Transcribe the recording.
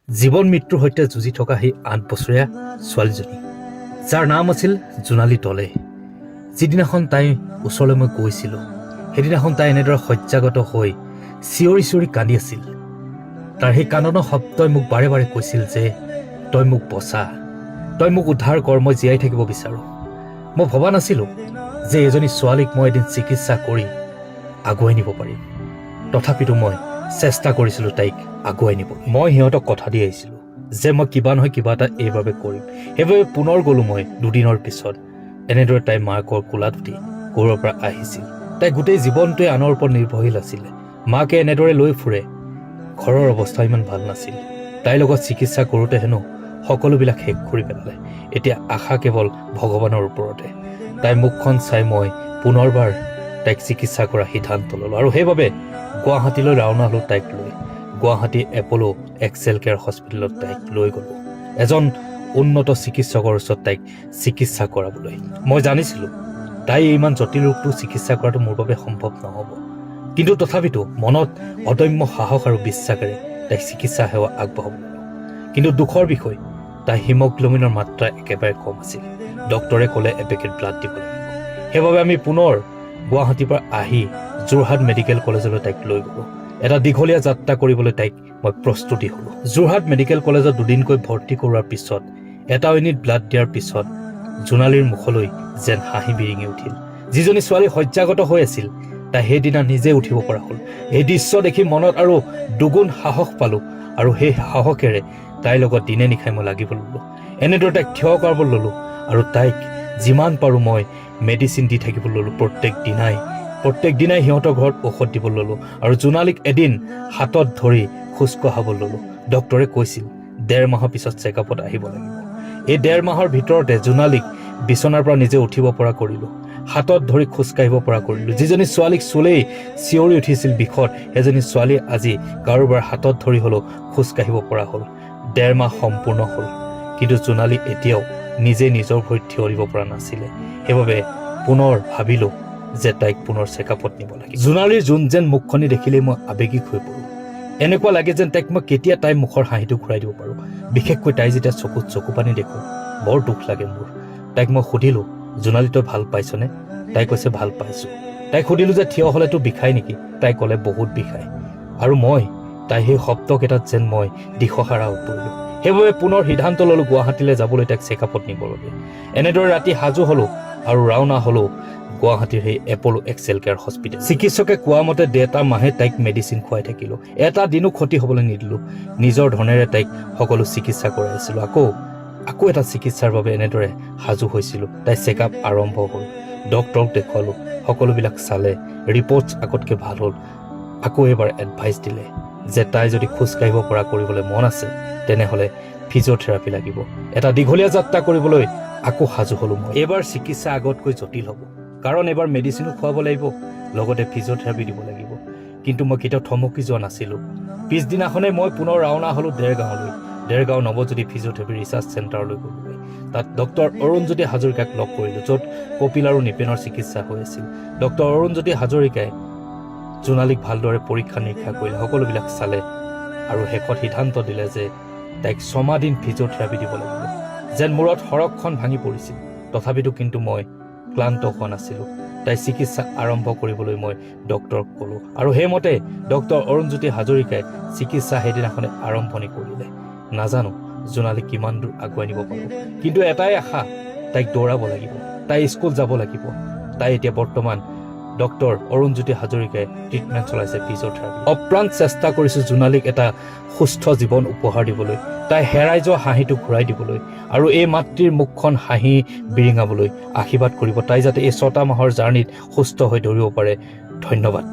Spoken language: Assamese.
জীৱন মৃত্যুৰ সৈতে যুঁজি থকা সেই 8 বছৰীয়া ছোৱালীজনী, যাৰ নাম আছিল জোনালী টলে। যিদিনাখন তাই ওচৰলৈ মই গৈছিলোঁ, সেইদিনাখন তাই এনেদৰে শয্যাগত হৈ চিঞৰি চিঞৰি কান্দি আছিল। তাৰ সেই কান্দনৰ শব্দই মোক বাৰে বাৰে কৈছিল যে তই মোক বচা, তই মোক উদ্ধাৰ কৰ, মই জীয়াই থাকিব বিচাৰোঁ। মই ভবা নাছিলোঁ যে এজনী ছোৱালীক মই এদিন চিকিৎসা কৰি আগুৱাই নিব পাৰিম। তথাপিতো মই চেষ্টা কৰিছিলোঁ তাইক আগুৱাই নিব। মই সিহঁতক কথা দি আহিছিলোঁ যে মই কিবা নহয় কিবা এটা এইবাবে কৰিম। সেইবাবে পুনৰ গ'লোঁ মই 2 দিনৰ পিছত। এনেদৰে তাই মাকৰ কোলাত উঠি ক'ৰবাৰ পৰা আহিছিল। তাই গোটেই জীৱনটোৱে আনৰ ওপৰত নিৰ্ভৰশীল আছিলে। মাকে এনেদৰে লৈ ফুৰে। ঘৰৰ অৱস্থা ইমান ভাল নাছিল। তাইৰ লগত চিকিৎসা কৰোঁতে হেনো সকলোবিলাক শেষ কৰি পেলালে। এতিয়া আশা কেৱল ভগৱানৰ ওপৰতে। তাইৰ মুখখন চাই মই পুনৰবাৰ তাইক চিকিৎসা কৰাৰ সিদ্ধান্ত ল'লোঁ আৰু সেইবাবে গুৱাহাটীলৈ ৰাওনা হ'লোঁ তাইক লৈ। গুৱাহাটী এপ'লো এক্সেল কেয়াৰ হস্পিটেলত তাইক লৈ গ'লোঁ এজন উন্নত চিকিৎসকৰ ওচৰত তাইক চিকিৎসা কৰাবলৈ। মই জানিছিলোঁ তাই ইমান জটিল ৰোগটো চিকিৎসা কৰাটো মোৰ বাবে সম্ভৱ নহ'ব, কিন্তু তথাপিতো মনত অদম্য সাহস আৰু বিশ্বাসেৰে তাইক চিকিৎসা সেৱা আগবঢ়াব ল'লোঁ। কিন্তু দুখৰ বিষয়, তাই হিমগ্ল'বিনৰ মাত্ৰা একেবাৰে কম আছিল। ডক্টৰে ক'লে এপেকেট ব্লাড দিব লাগিব। সেইবাবে আমি পুনৰ গুৱাহাটীৰ পৰা আহি যোৰহাট মেডিকেল কলেজলৈ তাইক লৈ গ'লোঁ। এটা দীঘলীয়া যাত্ৰা কৰিবলৈ তাইক মই প্ৰস্তুতি হ'লোঁ। যোৰহাট মেডিকেল কলেজত 2 দিনকৈ ভৰ্তি কৰোৱাৰ পিছত, এটা ইউনিট ব্লাড দিয়াৰ পিছত জোনালীৰ মুখলৈ যেন হাঁহি বিৰিঙি উঠিল। যিজনী ছোৱালী শয্যাগত হৈ আছিল, তাই সেইদিনা নিজে উঠিব পৰা হ'ল। এই দৃশ্য দেখি মনত আৰু দুগুণ সাহস পালোঁ আৰু সেই সাহসেৰে তাইৰ লগত দিনে নিশাই মই লাগিব ল'লোঁ। এনেদৰে তাইক থিয় কৰাব ল'লোঁ আৰু তাইক যিমান পাৰোঁ মই মেডিচিন দি থাকিব ল'লোঁ। প্ৰত্যেক দিনাই সিহঁতৰ ঘৰত ঔষধ দিব ল'লোঁ আৰু জোনালীক এদিন হাতত ধৰি খোজ কঢ়াব ল'লোঁ। ডক্টৰে কৈছিল 1.5 মাহৰ পিছত চেকআপত আহিব লাগিব। এই 1.5 মাহৰ ভিতৰতে জোনালীক বিচনাৰ পৰা নিজে উঠিব পৰা কৰিলোঁ, হাতত ধৰি খোজকাঢ়িব পৰা কৰিলোঁ। যিজনী ছোৱালীক চুলেই চিঞৰি উঠিছিল বিষত, সেইজনী ছোৱালী আজি কাৰোবাৰ হাতত ধৰি হ'লেও খোজকাঢ়িব পৰা হ'ল। 1.5 মাহ সম্পূৰ্ণ হ'ল, কিন্তু জোনালী এতিয়াও নিজে নিজৰ ভৰিত থিয় দিব পৰা নাছিলে। সেইবাবে পুনৰ ভাবিলোঁ যে তাইক পুনৰ চেকআপত নিব লাগে। জোনালীৰ যোন যেন মুখখনি দেখিলেই মই আৱেগিক হৈ পৰোঁ। এনেকুৱা লাগে যেন তাইক মই কেতিয়া তাইৰ মুখৰ হাঁহিটো ঘূৰাই দিব পাৰোঁ। বিশেষকৈ তাই যেতিয়া চকুত চকু পানী দেখোঁ, বৰ দুখ লাগে মোৰ। তাইক মই সুধিলোঁ, জোনালী তই ভাল পাইছনে? তাই কৈছে ভাল পাইছোঁ। তাইক সুধিলোঁ যে থিয় হ'লেতো বিষাই নেকি? তাই ক'লে বহুত বিষায়। আৰু তাই সেই শব্দকেইটাত যেন মই দিশহাৰা হৈ পৰিলোঁ। সেইবাবে পুনৰ সিদ্ধান্ত ল'লোঁ গুৱাহাটীলৈ যাবলৈ তাইক চেকআপত নিবৰ বাবে। এনেদৰে ৰাতি সাজু হ'লোঁ আৰু ৰাওনা হ'লোঁ গুৱাহাটীৰ সেই এপ'লো এক্সেল কেয়াৰ হস্পিটেল। চিকিৎসকে কোৱা মতে 1.5 মাহে তাইক মেডিচিন খুৱাই থাকিলোঁ। এটা দিনো ক্ষতি হ'বলৈ নিদিলোঁ। নিজৰ ধনেৰে তাইক সকলো চিকিৎসা কৰাই আছিলোঁ। আকৌ এটা চিকিৎসাৰ বাবে এনেদৰে সাজু হৈছিলোঁ। তাই চেকআপ আৰম্ভ হ'ল। ডক্টৰক দেখুৱালোঁ, সকলোবিলাক চালে, ৰিপৰ্টছ আগতকৈ ভাল হ'ল। আকৌ এবাৰ এডভাইচ দিলে যে তাই যদি খোজকাঢ়িব পৰা কৰিবলৈ মন আছে, তেনেহ'লে ফিজিঅ'থেৰাপি লাগিব। এটা দীঘলীয়া যাত্ৰা কৰিবলৈ আকৌ সাজু হ'লোঁ মই। এইবাৰ চিকিৎসা আগতকৈ জটিল হ'ব, কাৰণ এবাৰ মেডিচিনো খুৱাব লাগিব, লগতে ফিজিঅ'থেৰাপি দিব লাগিব। কিন্তু মই কেতিয়াও থমকি যোৱা নাছিলোঁ। পিছদিনাখনেই মই পুনৰ ৰাওনা হ'লোঁ দেৰগাঁৱলৈ। দেৰগাঁও নৱজ্যোতি ফিজিঅ'থেৰাপি ৰিচাৰ্চ চেণ্টাৰলৈ গ'লোঁ। তাত ডক্টৰ অৰুণজ্যোতি হাজৰিকাক লগ কৰিলোঁ, য'ত কপিল আৰু নিপেনৰ চিকিৎসা হৈ আছিল। ডক্টৰ অৰুণজ্যোতি হাজৰিকাই জোনালীক ভালদৰে পৰীক্ষা নিৰীক্ষা কৰিলে, সকলোবিলাক চালে আৰু শেষত সিদ্ধান্ত দিলে যে তাইক 6 মাহ দিন ফিজিঅ'থেৰাপি দিব লাগিব। যেন মূৰত সৰকখন ভাঙি পৰিছিল, তথাপিতো কিন্তু মই ক্লান্ত হোৱা নাছিলোঁ। তাই চিকিৎসা আৰম্ভ কৰিবলৈ মই ডক্টৰক ক'লোঁ আৰু সেইমতে ডক্টৰ অৰুণজ্যোতি হাজৰিকাই চিকিৎসা সেইদিনাখনে আৰম্ভণি কৰিলে। নাজানো জোনালীক কিমান দূৰ আগুৱাই নিব পাৰোঁ, কিন্তু এটাই আশা, তাইক দৌৰাব লাগিব, তাই স্কুল যাব লাগিব। তাই এতিয়া বৰ্তমান ডক্টৰ অৰুণজ্যোতি হাজৰিকাই ট্ৰিটমেণ্ট চলাইছে ফিজিঅ'থেৰাপি। অপ্ৰাণ চেষ্টা কৰিছোঁ জোনালীক এটা সুস্থ জীৱন উপহাৰ দিবলৈ, তাই হেৰাই যোৱা হাঁহিটো ঘূৰাই দিবলৈ আৰু এই মাতৃৰ মুখখন হাঁহি বিৰিঙাবলৈ আশীৰ্বাদ কৰিব, তাই যাতে এই 6টা মাহৰ জাৰ্ণিত সুস্থ হৈ দৌৰিব পাৰে। ধন্যবাদ।